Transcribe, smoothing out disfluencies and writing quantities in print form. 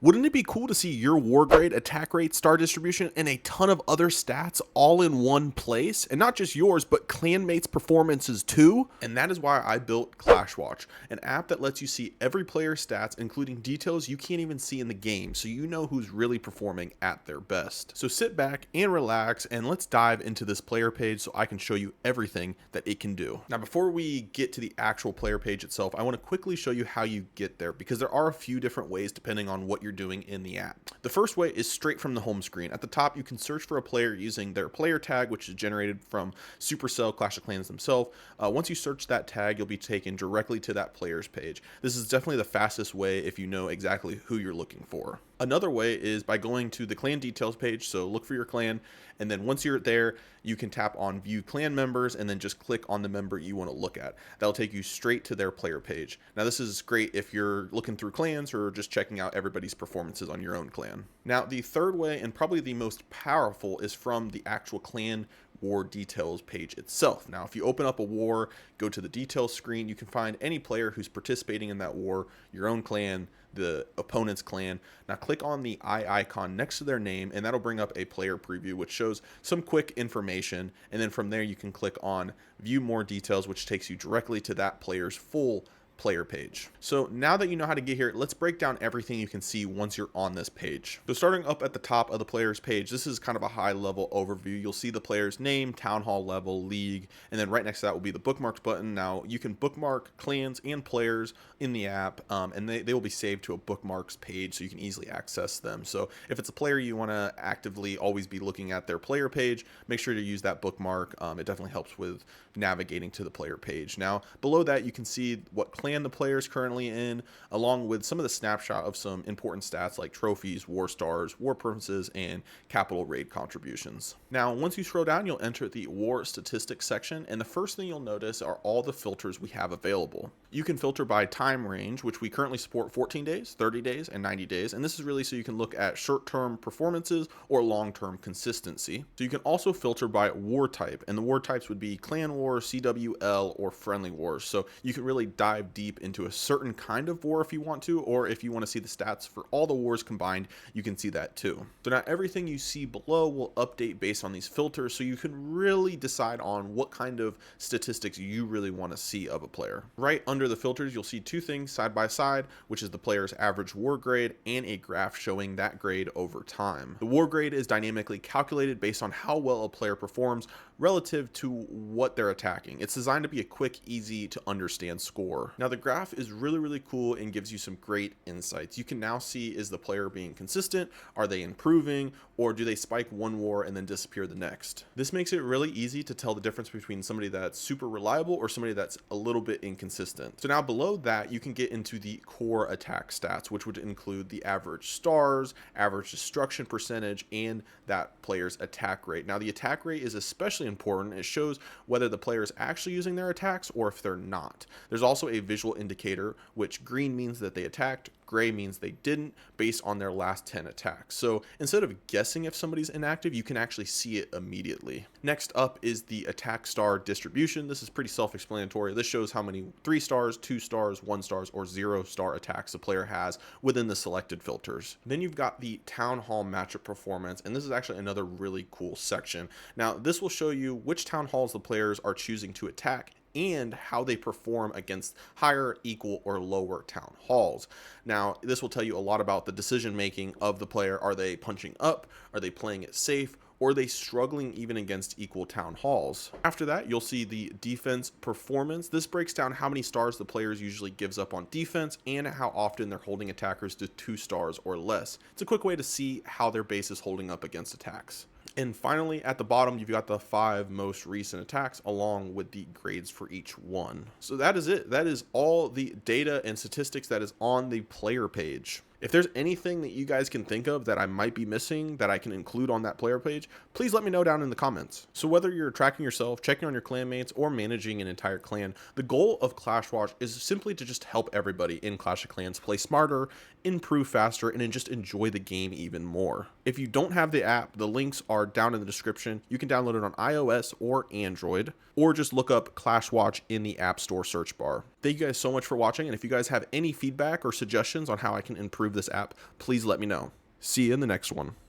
Wouldn't it be cool to see your war grade, attack rate, star distribution, and a ton of other stats all in one place? And not just yours, but clanmates' performances too? And that is why I built ClashWatch, an app that lets you see every player's stats, including details you can't even see in the game, so you know who's really performing at their best. So sit back and relax, and let's dive into this player page so I can show you everything that it can do. Now, before we get to the actual player page itself, I want to quickly show you how you get there, because there are a few different ways depending on what you're doing in the app. The first way is straight from the home screen. At the top, you can search for a player using their player tag, which is generated from Supercell Clash of Clans themselves. Once you search that tag, you'll be taken directly to that player's page. This is definitely the fastest way if you know exactly who you're looking for. Another way is by going to the clan details page, so look for your clan, and then once you're there, you can tap on view clan members and then just click on the member you want to look at. That'll take you straight to their player page. Now this is great if you're looking through clans or just checking out everybody's performances on your own clan. Now the third way, and probably the most powerful, is from the actual clan war details page itself. Now if you open up a war, go to the details screen, you can find any player who's participating in that war, your own clan, the opponent's clan. Now click on the eye icon next to their name, and that'll bring up a player preview which shows some quick information, and then from there you can click on view more details, which takes you directly to that player's full player page. So now that you know how to get here, let's break down everything you can see once you're on this page. So starting up at the top of the player's page, this is kind of a high level overview. You'll see the player's name, town hall level, league, and then right next to that will be the bookmarks button. Now you can bookmark clans and players in the app, and they will be saved to a bookmarks page so you can easily access them. So if it's a player you want to actively always be looking at their player page, make sure to use that bookmark. It definitely helps with navigating to the player page. Now below that you can see what clan the player is currently in, along with some of the snapshot of some important stats like trophies, war stars, war preferences, and capital raid contributions. Now once you scroll down, you'll enter the war statistics section, and the first thing you'll notice are all the filters we have available. You can filter by time range, which we currently support 14 days, 30 days, and 90 days, and this is really so you can look at short-term performances or long-term consistency. So you can also filter by war type, and the war types would be clan war, CWL, or friendly wars. So you can really dive deep into a certain kind of war if you want to, or if you want to see the stats for all the wars combined, you can see that too. So now everything you see below will update based on these filters, so you can really decide on what kind of statistics you really want to see of a player. Right under the filters, you'll see two things side by side, which is the player's average war grade and a graph showing that grade over time. The war grade is dynamically calculated based on how well a player performs relative to what they're attacking. It's designed to be a quick, easy to understand score. Now the graph is really cool and gives you some great insights. You can now see, is the player being consistent? Are they improving? Or do they spike one war and then disappear the next? This makes it really easy to tell the difference between somebody that's super reliable or somebody that's a little bit inconsistent. So now below that, you can get into the core attack stats, which would include the average stars, average destruction percentage, and that player's attack rate. Now the attack rate is especially important. It shows whether the player is actually using their attacks or if they're not. There's also a visual indicator, which green means that they attacked, gray means they didn't, based on their last 10 attacks. So instead of guessing if somebody's inactive, you can actually see it immediately. Next up is the attack star distribution. This is pretty self-explanatory. This shows how many 3 stars, 2 stars, 1 stars, or 0 star attacks a player has within the selected filters. Then you've got the town hall matchup performance, and this is actually another really cool section. Now this will show you which town halls the players are choosing to attack and how they perform against higher, equal, or lower town halls. Now, this will tell you a lot about the decision making of the player. Are they punching up? Are they playing it safe? Or are they struggling even against equal town halls? After that, you'll see the defense performance. This breaks down how many stars the players usually gives up on defense and how often they're holding attackers to 2 stars or less. It's a quick way to see how their base is holding up against attacks. And finally, at the bottom, you've got the 5 most recent attacks along with the grades for each one. So that is it. That is all the data and statistics that is on the player page. If there's anything that you guys can think of that I might be missing that I can include on that player page, please let me know down in the comments. So whether you're tracking yourself, checking on your clanmates, or managing an entire clan, the goal of ClashWatch is simply to just help everybody in Clash of Clans play smarter, improve faster, and then just enjoy the game even more. If you don't have the app, the links are down in the description. You can download it on iOS or Android, or just look up ClashWatch in the App Store search bar. Thank you guys so much for watching, and if you guys have any feedback or suggestions on how I can improve improve this app, please let me know. See you in the next one.